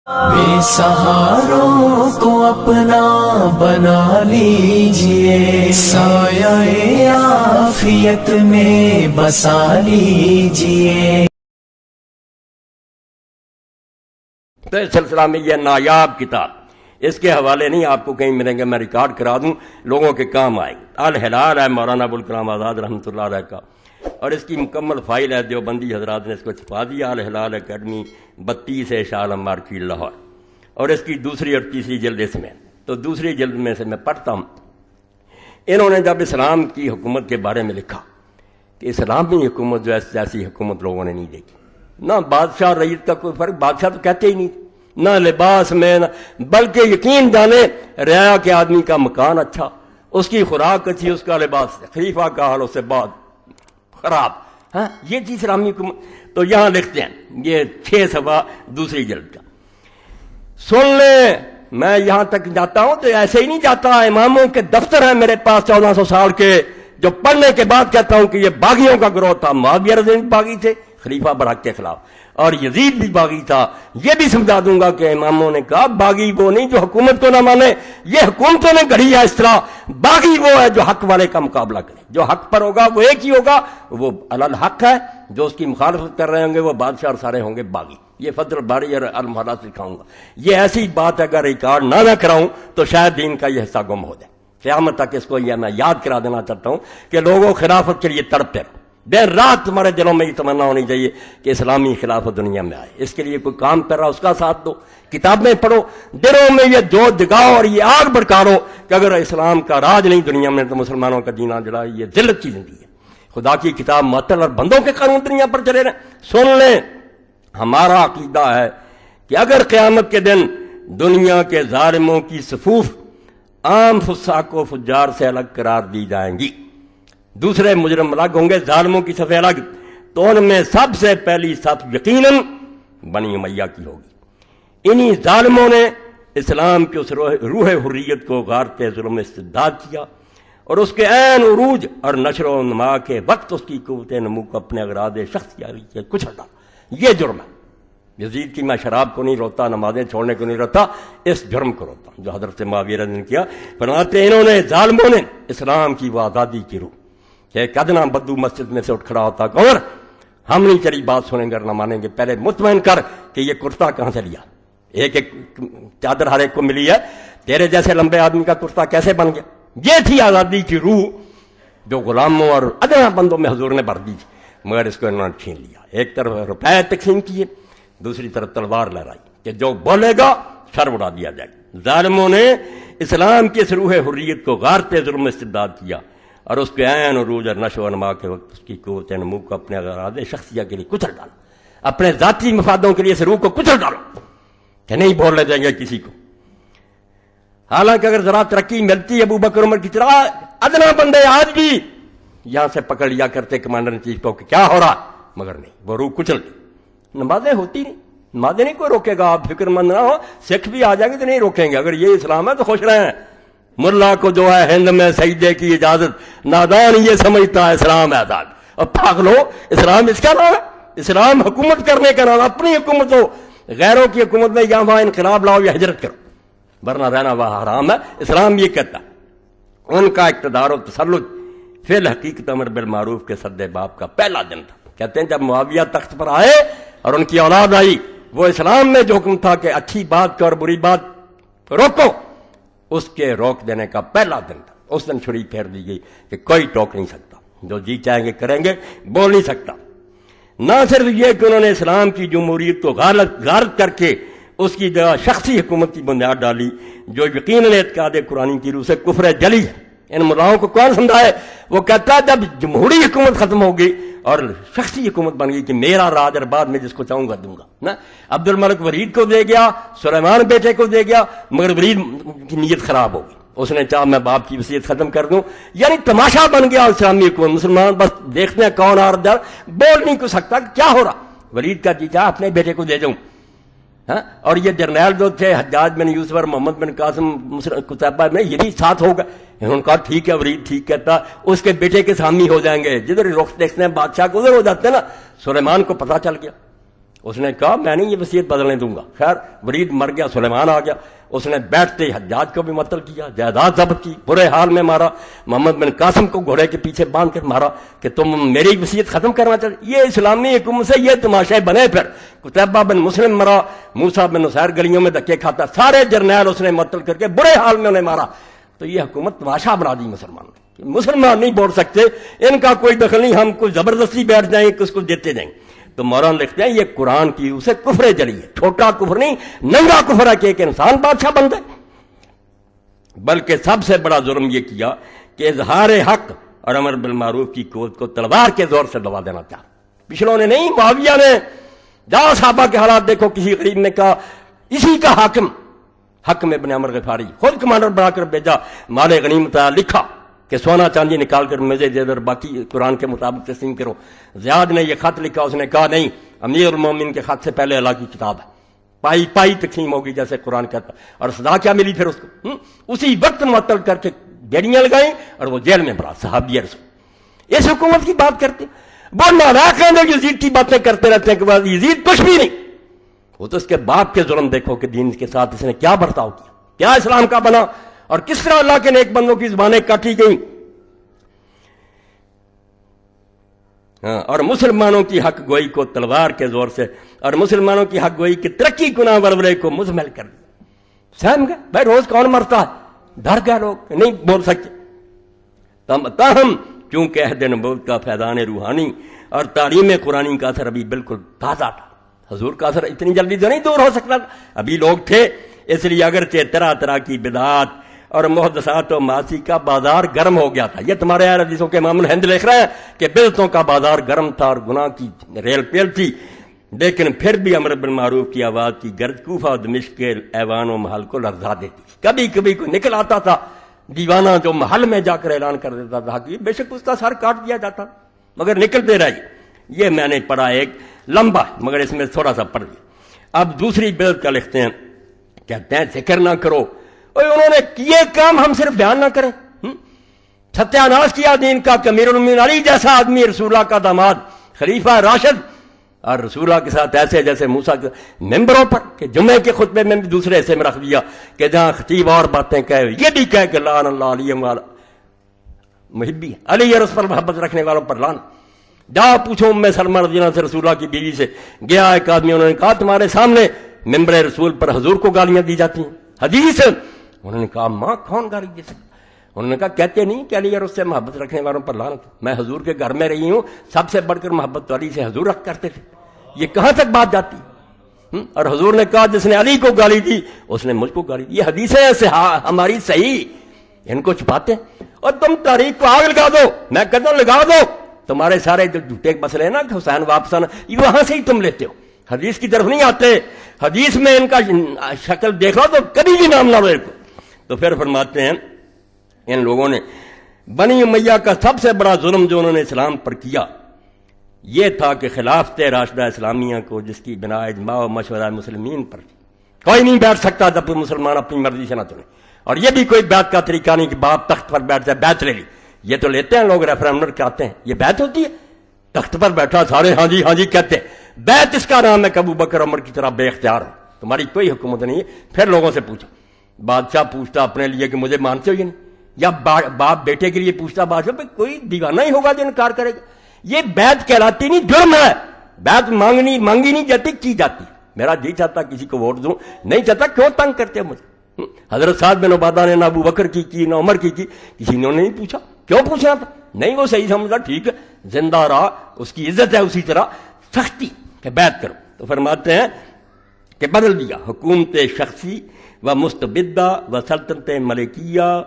بے سہاروں کو اپنا بنا لیجئے، سایہ عافیت میں بسا لیجئے۔ تو اس سلسلہ میں یہ نایاب کتاب، اس کے حوالے نہیں آپ کو کہیں ملیں گے، میں ریکارڈ کرا دوں، لوگوں کے کام آئے۔ الہلال ہے مولانا ابوالکلام آزاد رحمۃ اللہ علیہ کا، اور اس کی مکمل فائل ہے، دیوبندی حضرات نے اس کو چھپا دیا، الہلال اکیڈمی 32 شاہ عالم مارکیٹ لاہور، اور اس کی دوسری اور تیسری جلد اس میں۔ تو دوسری جلد میں سے میں پڑھتا ہوں۔ انہوں نے جب اسلام کی حکومت کے بارے میں لکھا کہ اسلامی حکومت جو ایسی حکومت لوگوں نے نہیں دیکھی، نہ بادشاہ رعیت کا کوئی فرق، بادشاہ تو کہتے ہی نہیں، نہ لباس میں، بلکہ یقین جانے رعایا کے آدمی کا مکان اچھا، اس کی خوراک اچھی، اس کا لباس، خلیفہ کا حال اس سے بہت خراب۔ ہاں، یہ چیز اسلامی حکومت۔ تو یہاں لکھتے ہیں، یہ 6 صفحہ دوسری جلد کا، سن لیں، میں یہاں تک جاتا ہوں تو ایسے ہی نہیں جاتا، اماموں کے دفتر ہیں میرے پاس 1400 سال کے، جو پڑھنے کے بعد کہتا ہوں کہ یہ باغیوں کا گروہ تھا، معاویہ رضی اللہ عنہ باغی تھے خلیفہ برحق کے خلاف، اور یزید بھی باغی تھا۔ یہ بھی سمجھا دوں گا کہ اماموں نے کہا باغی وہ نہیں جو حکومت کو نہ مانے، یہ حکومتوں نے گڑھی ہے اس طرح، باغی وہ ہے جو حق والے کا مقابلہ کرے، جو حق پر ہوگا وہ ایک ہی ہوگا، وہ الحق ہے، جو اس کی مخالفت کر رہے ہوں گے وہ بادشاہ اور سارے ہوں گے باغی۔ یہ فضل الباری اور المحلات لکھاؤں گا۔ یہ ایسی بات اگر ریکارڈ نہ کراؤں تو شاید دین کا یہ حصہ گم ہو جائے، قیامت تک اس کو یہ میں یاد کرا دینا چاہتا ہوں کہ لوگوں خلافت کے لیے تڑپتے رہو، دیر رات تمہارے دلوں میں یہ تمنا ہونی چاہیے کہ اسلامی خلافت دنیا میں آئے۔ اس کے لیے کوئی کام کر رہا اس کا ساتھ دو، کتابیں پڑھو، دلوں میں یہ جو جگاؤ اور یہ آگ بھڑکارو کہ اگر اسلام کا راج نہیں دنیا میں تو مسلمانوں کا جینا جڑا یہ ذلت کی زندگی ہے۔ خدا کی کتاب معطل اور بندوں کے قانون دنیا پر چلے رہے۔ سن لیں، ہمارا عقیدہ ہے کہ اگر قیامت کے دن دنیا کے ظالموں کی صفوف عام فساق و فجار سے الگ قرار دی جائیں گی، دوسرے مجرم الگ ہوں گے، ظالموں کی صفیں الگ، تو ان میں سب سے پہلی صف یقیناً بنی امیہ کی ہوگی۔ انہی ظالموں نے اسلام کی اس روح حریت کو غارت ظلم استبداد کیا، اور اس کے عین عروج اور نشر و نما کے وقت اس کی قوت نمو کو اپنے اغراض شخصیاری سے کچل ڈالا۔ یہ جرم ہے۔ یزید کی میں شراب کو نہیں روتا، نمازیں چھوڑنے کو نہیں روتا، اس جرم کو روتا جو حضرت معاویہ رضی اللہ عنہ نے کیا۔ فرماتے انہوں نے، ظالموں نے، اسلام کی وہ آزادی کی روح کہ ایک ادنا بدو مسجد میں سے اٹھ کھڑا ہوتا، عمر ہم نہیں تیری بات سنیں گے اور نہ مانیں گے، پہلے مطمئن کر کہ یہ کرتا کہاں سے لیا، ایک ایک چادر ہر ایک کو ملی ہے، تیرے جیسے لمبے آدمی کا کرتا کیسے بن گیا؟ یہ تھی آزادی کی روح جو غلاموں اور ادنا بندوں میں حضور نے بھر دی تھی، مگر اس کو انہوں نے چھین لیا۔ ایک طرف روپے تقسیم کیے، دوسری طرف تلوار لہرائی کہ جو بولے گا سر اڑا دیا جائے گا۔ ظالموں نے اسلام کی اس روح حریت کو غارت ظلم استبداد کیا، اور اس کے عین عروج اور نشو و نما کے وقت اس کی قوت نمو کو اپنے اغراض شخصیہ کے لیے کچل ڈالا، اپنے ذاتی مفادوں کے لیے اس روح کو کچل ڈالو کہ نہیں بولنے دیں گے کسی کو۔ حالانکہ اگر ذرا ترقی ملتی ابو بکر عمر کی طرح، ادنا بندے آج بھی یہاں سے پکڑ لیا کرتے کمانڈر ان چیف کو کہ کیا ہو رہا، مگر نہیں، وہ روح کچل گئی۔ نمازیں ہوتی نہیں، نمازیں نہیں کوئی روکے گا، آپ فکر مند نہ ہو، سکھ بھی آ جائیں گے تو نہیں روکیں گے، اگر یہ اسلام ہے تو خوش رہیں۔ ملا کو جو ہے ہند میں سجدے کی اجازت، نادان یہ سمجھتا ہے اسلام ہے آزاد، اور پاگلو اسلام اس کا نام ہے، اسلام حکومت کرنے کا نام، اپنی حکومت ہو، غیروں کی حکومت میں یا وہاں انقلاب لاؤ یا ہجرت کرو، ورنہ رہنا وہاں حرام ہے۔ اسلام یہ کہتا ہے ان کا اقتدار و تسلط فی الحقیقت امر بالمعروف کے سد باب کا پہلا دن تھا۔ کہتے ہیں جب معاویہ تخت پر آئے اور ان کی اولاد آئی، وہ اسلام میں جو حکم تھا کہ اچھی بات کو اور بری بات روکو، اس کے روک دینے کا پہلا دن تھا۔ اس دن چھری پھیر دی گئی کہ کوئی ٹوک نہیں سکتا، جو جی چاہیں گے کریں گے، بول نہیں سکتا۔ نہ صرف یہ کہ انہوں نے اسلام کی جمہوریت کو غارت کر کے اس کی جگہ شخصی حکومت کی بنیاد ڈالی، جو یقیناً اعتقاد قرآن کی روح سے کفر جلی ہے۔ ان ملاؤں کو کون سمجھائے؟ وہ کہتا ہے جب جمہوری حکومت ختم ہوگی اور شخصی حکومت بن گئی کہ میرا راج اور بعد میں جس کو چاہوں گا دوں گا نا۔ عبد الملک ولید کو دے گیا، سلیمان بیٹے کو دے گیا، مگر ولید کی نیت خراب ہوگی، اس نے چاہا میں باپ کی وصیت ختم کر دوں، یعنی تماشا بن گیا اسلامی حکومت۔ مسلمان بس دیکھتے ہیں کون آ رہا، بول نہیں کچھ سکتا کیا ہو رہا۔ ولید کا جی چاہا اپنے بیٹے کو دے دوں، اور یہ جرنیل جو تھے حجاج بن یوسف اور محمد بن قاسم قتیبہ میں، یہ بھی ساتھ ہوگا۔ انہوں نے کہا ٹھیک ہے، ولید ٹھیک کہتا، اس کے بیٹے کے سامی ہو جائیں گے، جدھر رخ دیکھتے ہیں بادشاہ کو ادھر ہو جاتے ہیں نا۔ سلیمان کو پتہ چل گیا اس نے کہا میں نہیں یہ وصیت بدلنے دوں گا. خیر ولید مر گیا, سلیمان آ گیا, اس نے بیٹھتے حجاج کو بھی معطل کیا, جائیداد ضبط کی, برے حال میں مارا. محمد بن قاسم کو گھوڑے کے پیچھے باندھ کر مارا کہ تم میری وصیت ختم کرنا چاہتے. یہ اسلامی حکومت سے یہ تماشے بنے. پھر قتیبہ بن مسلم مرا, موسیٰ بن نصیر گلیوں میں دھکے کھاتا, سارے جرنیل اس نے معطل کر کے برے حال میں انہیں مارا. تو یہ حکومت تماشا بنا دی مسلمانوں نے. مسلمان نہیں بول سکتے, ان کا کوئی دخل نہیں, ہم کوئی زبردستی بیٹھ جائیں کس کو دیتے جائیں. تو مولانا لکھتے ہیں یہ قرآن کی اسے کفر جلی ہے, چھوٹا کفر نہیں, ننگا کفر ہے کہ ایک انسان بادشاہ بن جائے. بلکہ سب سے بڑا ظلم یہ کیا کہ اظہار حق اور امر بالمعروف کی قوت کو تلوار کے زور سے دبا دینا چاہا. پچھلوں نے نہیں, معاویہ نے. جاؤ صحابہ کے حالات دیکھو, کسی غریب نے کہا اسی کا حاکم حکم ابن عمر غفاری خود کمانڈر بنا کر بھیجا, مال غنیمت لکھا کہ سونا چاندی نکال کر مزے دے در باقی قرآن کے مطابق تقسیم کرو. زیاد نے یہ خط لکھا, اس نے کہا نہیں, امیر المومنین کے خط سے پہلے اللہ کی کتاب ہے, پائی پائی تقسیم ہوگی جیسے قرآن کہتا. اور سزا کیا ملی پھر اس کو؟ اسی وقت معطل کر کے بیڑیاں لگائیں اور وہ جیل میں پڑا. صحابی رسول اس حکومت کی بات کرتے, وہ ناراض ہیں جو یزید کی باتیں کرتے رہتے ہیں کہ بعد یزید کچھ بھی نہیں. وہ تو اس کے باپ کے ظلم دیکھو کہ دین کے ساتھ اس نے کیا برتاؤ کیا, کیا اسلام کا بنا, اور کس طرح اللہ کے نیک بندوں کی زبانیں کاٹی گئیں. اور مسلمانوں کی حق گوئی کو تلوار کے زور سے, اور مسلمانوں کی حق گوئی کی ترقی گناہ ورورے کو مزمل کر دیا. سہم گئے بھائی, روز کون مرتا ہے, ڈر گئے لوگ, نہیں بول سکتے. تاہم چونکہ عہد نبوت کا فیضان روحانی اور تعلیم قرآنی کا اثر ابھی بالکل تازہ تھا, حضور کا اثر اتنی جلدی تو نہیں دور ہو سکتا, ابھی لوگ تھے. اس لیے اگرچہ طرح طرح کی بدعات اور محدثات و معاصی کا بازار گرم ہو گیا تھا. یہ تمہارے اہل حدیثوں کے امام الہند لکھ رہے ہیں کہ بدعتوں کا بازار گرم تھا اور گناہ کی ریل پیل تھی, لیکن پھر بھی امر بالمعروف کی آواز کی گرج کوفہ اور دمشق کے ایوان و محل کو لرزا دیتی. کبھی کبھی کوئی نکل آتا تھا دیوانہ جو محل میں جا کر اعلان کر دیتا تھا کہ بے شک اس کا سر کاٹ دیا جاتا, مگر نکلتے رہے. یہ میں نے پڑھا, ایک لمبا مگر اس میں تھوڑا سا پڑھ دیا. اب دوسری بدعت کا لکھتے ہیں, کہتے ہیں ذکر نہ کرو. انہوں نے کیے کام ہم صرف بیان نہ کریں. ستیہ ناش کیا دین کا کہ امیر المومنین علی جیسا آدمی رسول اللہ کا داماد خلیفہ راشد, اور رسول اللہ کے ساتھ ایسے جیسے موسیٰ کے ممبروں پر کہ جمعے کے خطبے میں بھی دوسرے حصے میں رکھ دیا کہ جہاں خطیب اور باتیں کہے یہ بھی کہے کہ لعن اللہ علی محبی, علی اور اس پر محبت رکھنے والوں پر لعن. جا پوچھو ام سلمہ رضی اللہ عنہا سے, رسول اللہ کی بیوی سے. گیا ایک آدمی, انہوں نے کہا تمہارے سامنے ممبر رسول پر حضور کو گالیاں دی جاتی ہیں, حدیث. انہوں نے کہا ماں کون گالی دے سکتا؟ انہوں نے کہا کہتے نہیں کہ علی اور اس سے محبت رکھنے والوں پر لعنت. میں حضور کے گھر میں رہی ہوں, سب سے بڑھ کر محبت تو علی سے حضور رکھ کرتے تھے. یہ کہاں تک بات جاتی؟ اور حضور نے کہا جس نے علی کو گالی دی اس نے مجھ کو گالی دی. یہ حدیثیں ہماری صحیح, ان کو چھپاتے ہیں. اور تم تاریخ کو آگ لگا دو, میں کہتا ہوں لگا دو. تمہارے سارے جو جھوٹے مسئلے ہیں نا کہ حسین واپس آنا, یہ وہاں سے ہی تم لیتے ہو, حدیث کی طرف نہیں آتے. حدیث میں ان کا شکل دیکھو تو کبھی بھی نام نہ لو کو. تو پھر فرماتے ہیں ان لوگوں نے بنی امیہ کا سب سے بڑا ظلم جو انہوں نے اسلام پر کیا یہ تھا کہ خلافت راشدہ اسلامیہ کو, جس کی بنا اجماع و مشورہ مسلمین پر تھی, کوئی نہیں بیٹھ سکتا جب مسلمان اپنی مرضی سے نہ چنے. اور یہ بھی کوئی بیعت کا طریقہ نہیں کہ باپ تخت پر بیٹھ جائے, بیعت لے لی. یہ تو لیتے ہیں لوگ, ریفرنڈم کراتے ہیں, یہ بیعت ہوتی ہے. تخت پر بیٹھا سارے ہاں جی کہتے ہیں. بیعت اس کا نام ہے کہ ابو بکر عمر کی طرح بے اختیار ہو, تمہاری کوئی حکومت نہیں ہے. پھر لوگوں سے پوچھو, بادشاہ پوچھتا اپنے لیے کہ مجھے مانتے ہو یا نہیں, یا باپ بیٹے کے لیے پوچھتا بادشاہ پہ, کوئی دیوانہ ہی ہوگا جو انکار کرے گا. یہ بیعت کہلاتی نہیں, جرم ہے. بیعت مانگی نہیں جاتی, کی جاتی. میرا جی چاہتا کسی کو ووٹ دوں, نہیں چاہتا کیوں تنگ کرتے ہو مجھے. حضرت سعد بن عبادہ نے نہ ابو بکر کی نہ عمر کی, کسی نے نہیں پوچھا. کیوں پوچھنا تھا؟ نہیں, وہ صحیح سمجھا, ٹھیک ہے زندہ رہا, اس کی عزت ہے. اسی طرح سختی کہ بیعت کرو. تو فرماتے ہیں کہ بدل دیا حکومت شخصی و مستبدہ و سلطنت ملکیہ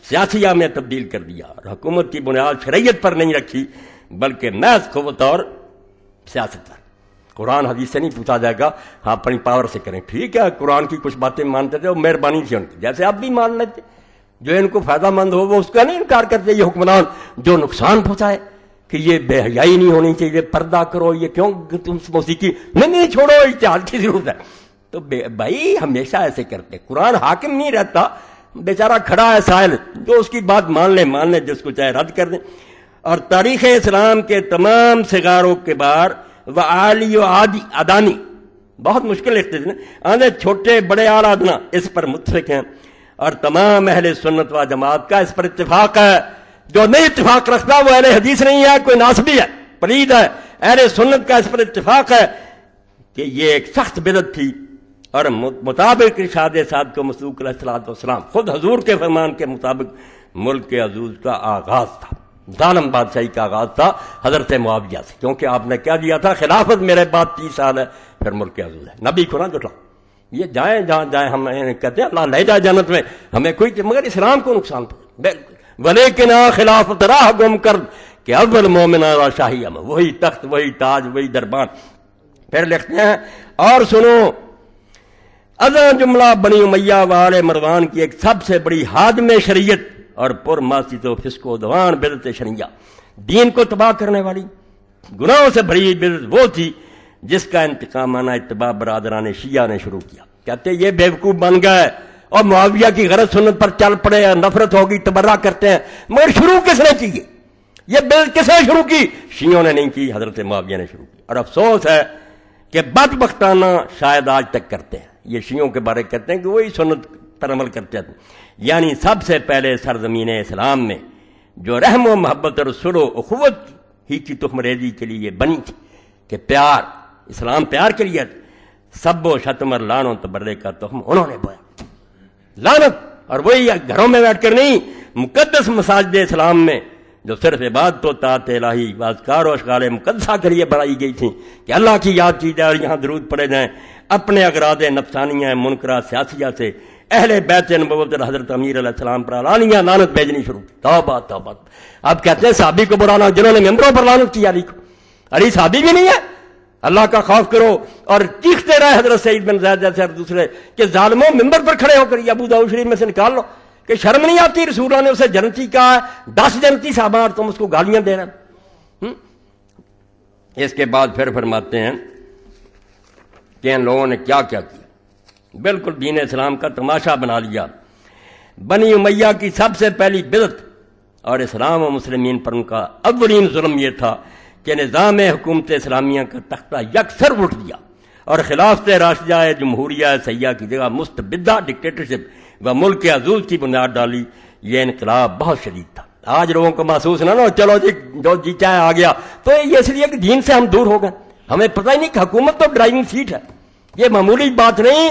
سیاسیہ میں تبدیل کر دیا, اور حکومت کی بنیاد شریعت پر نہیں رکھی بلکہ محض قوت اور سیاست پر. قرآن حدیث سے نہیں پوچھا جائے گا, ہاں اپنی پاور سے کریں. ٹھیک ہے قرآن کی کچھ باتیں مانتے تھے, وہ مہربانی سے ان کی, جیسے آپ بھی مان لیتے. جو ان کو فائدہ مند ہو وہ اس کا نہیں انکار کرتے. یہ حکمران جو نقصان پہنچائے کہ یہ بے حیائی نہیں ہونی چاہیے, پردہ کرو, یہ کیوں تم موسیقی نہیں چھوڑو, اجتہاد کی ضرورت ہے. تو بھائی ہمیشہ ایسے کرتے. قرآن حاکم نہیں رہتا, بیچارہ کھڑا ہے سائل, جو اس کی بات مان لے, جس کو چاہے رد کر دیں. اور تاریخ اسلام کے تمام صغار و کبار و عالی و ادانی، بہت مشکل لکھتے تھے نا، آندھے چھوٹے بڑے اعلیٰ ادنا اس پر متفق ہیں، اور تمام اہل سنت و جماعت کا اس پر اتفاق ہے۔ جو نہیں اتفاق رکھتا وہ اہل حدیث نہیں ہے، کوئی ناسبی ہے، پلید ہے۔ اہل سنت کا اس پر اتفاق ہے کہ یہ ایک سخت بدعت تھی، اور مطابق ارشاد صادق و مصدوق علیہ السلام خود حضور کے فرمان کے مطابق ملک کے عزوز کا آغاز تھا، ظالم بادشاہی کا آغاز تھا حضرت معاویہ سے، کیونکہ آپ نے کیا دیا تھا، خلافت میرے بعد 30 سال ہے، پھر ملک کے عزوز ہے۔ نبی کو نہ جھٹلا، یہ جائیں جہاں جائیں، ہم کہتے ہیں اللہ لے جائے جنت میں، ہمیں کوئی، مگر اسلام کو نقصان پہنچے، ولیکن خلافت راہ گم کر کہ اول مومن اور شاہی ہم، وہی تخت، وہی تاج، وہی دربان۔ پھر لکھتے ہیں اور سنو، ازاں جملہ بنی امیہ والے مروان کی ایک سب سے بڑی ہادم شریعت اور پر معصیت و فسق و عدوان بدعت شرعیہ، دین کو تباہ کرنے والی گناہوں سے بھری بدعت وہ تھی جس کا انتقامانہ اتباع برادران شیعہ نے شروع کیا۔ کہتے یہ بیوقوف بن گئے اور معاویہ کی غلط سنت پر چل پڑے، نفرت ہوگی، تبرہ کرتے ہیں، مگر شروع کس نے کی؟ یہ بدعت کس نے شروع کی؟ شیعوں نے نہیں کی، حضرت معاویہ نے شروع کی۔ اور افسوس ہے کہ بدبختانہ شاید آج تک کرتے ہیں، یہ شیعوں کے بارے کہتے ہیں کہ وہی سنت پر عمل کرتے ہیں۔ یعنی سب سے پہلے سرزمین اسلام میں جو رحم و محبت اور صلح و اخوت ہی کی تخم ریزی کے لیے بنی تھی کہ پیار، اسلام پیار کے لیے، سب و شتم اور لعن و تبرے کا تخم انہوں نے بویا، لعنت، اور وہی گھروں میں بیٹھ کر نہیں، مقدس مساجد اسلام میں جو صرف عبادت و طاعت الہی و اذکار و اشغال مقدسہ کے لیے بنائی گئی تھیں کہ اللہ کی یاد کی جائے اور یہاں درود پڑے جائیں، اپنے اغراض نفسانیہ منکرہ سیاسیہ سے اہل بیت نبوت حضرت امیر علیہ السلام پر علانیہ لعنت بھیجنی شروع کی۔ توبہ توبہ۔ اب کہتے ہیں صحابی کو برانا، جنہوں نے ممبروں پر لعنت کی علی کو، علی صحابی بھی نہیں ہے، اللہ کا خوف کرو، اور چیختے رہے حضرت سعید بن زید جیسے اور دوسرے کہ ظالموں ممبر پر کھڑے ہو کر یہ ابو داؤد شریف میں سے نکال لو، کہ شرم نہیں آتی، رسول اللہ نے اسے جنتی کہا ہے، 10 جنتی صحابہ اور تم اس کو گالیاں دے رہے ہیں۔ اس کے بعد پھر فرماتے ہیں کہ ان لوگوں نے کیا کیا کیا، بالکل دین اسلام کا تماشا بنا لیا۔ بنی امیہ کی سب سے پہلی بدعت اور اسلام و مسلمین پر ان کا اولین ظلم یہ تھا کہ نظام حکومت اسلامیہ کا تختہ یکسر اٹھ دیا اور خلافت راشدہ جمہوریہ سیاح کی جگہ مستبدہ ڈکٹیٹرشپ و ملک کے عزوز کی بنیاد ڈالی۔ یہ انقلاب بہت شدید تھا۔ آج لوگوں کو محسوس نہ ہو چلو جی جو جی چاہے آ گیا، تو یہ اس لیے کہ دین سے ہم دور ہو گئے، ہمیں پتہ ہی نہیں کہ حکومت تو ڈرائیونگ سیٹ ہے، یہ معمولی بات نہیں،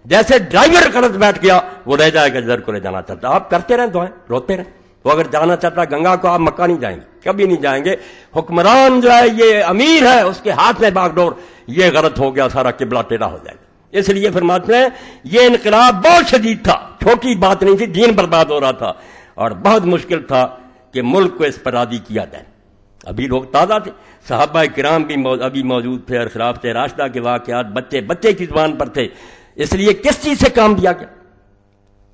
جیسے ڈرائیور غلط بیٹھ گیا وہ لے جائے گا جدھر کو لے جانا چاہتا، آپ کرتے رہیں دعائیں، روتے رہیں، وہ اگر جانا چاہتا گنگا کو، آپ مکہ نہیں جائیں گے، کبھی نہیں جائیں گے۔ حکمران جو ہے یہ امیر ہے، اس کے ہاتھ میں باغ ڈور، یہ غلط ہو گیا، سارا قبلہ ٹیڑھا ہو جائے گا۔ اس لیے فرماتے ہیں یہ انقلاب بہت شدید تھا، چھوٹی بات نہیں تھی، دین برباد ہو رہا تھا اور بہت مشکل تھا کہ ملک کو اس پر راضی کیا جائے۔ ابھی لوگ تازہ تھے، صحابہ کرام بھی ابھی موجود تھے اور خلافت راشدہ کے واقعات بچے بچے کی زبان پر تھے، اس لیے کس چیز سے کام دیا گیا؟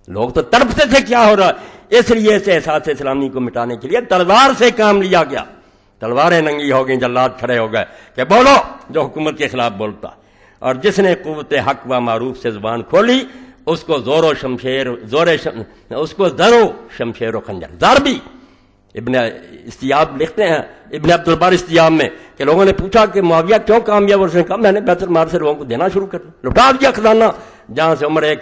لوگ تو تڑپتے تھے کیا ہو رہا ہے، اس لیے سے احساس اسلامی کو مٹانے کے لیے تلوار سے کام لیا گیا۔ تلواریں ننگی ہو گئیں، جلاد کھڑے ہو گئے کہ بولو جو حکومت کے خلاف بولتا، اور جس نے قوت حق و معروف سے زبان کھولی اس کو زور و شمشیر اس کو زر و شمشیر و خنجر ضربی۔ ابن استیاب لکھتے ہیں ابن عبد البر استیاب میں کہ لوگوں نے پوچھا کہ معاویہ کیوں کامیاب، اس نے کہا میں نے بیت المال سے لوگوں کو دینا شروع کر دیا، لٹا دیا خزانہ، جہاں سے عمر ایک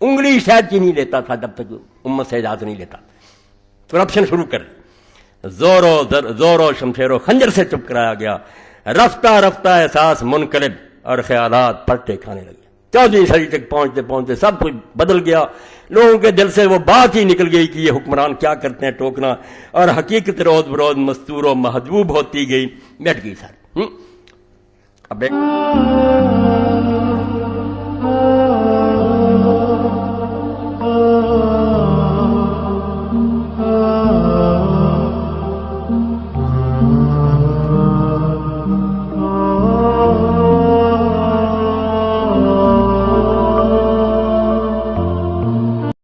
انگلی شہد کی نہیں لیتا تھا جب تک امت سے اجازت نہیں لیتا، کرپشن شروع کر دی، زور و شمشیر و خنجر سے چپ کرایا گیا۔ رفتہ رفتہ احساس منقلب اور خیالات پلٹے کھانے لگے، 14ویں صدی تک پہنچتے پہنچتے سب کچھ بدل گیا، لوگوں کے دل سے وہ بات ہی نکل گئی کہ یہ حکمران کیا کرتے ہیں ٹوکنا، اور حقیقت روز بروز مستور و محجوب ہوتی گئی، مٹ گئی ساری۔ اب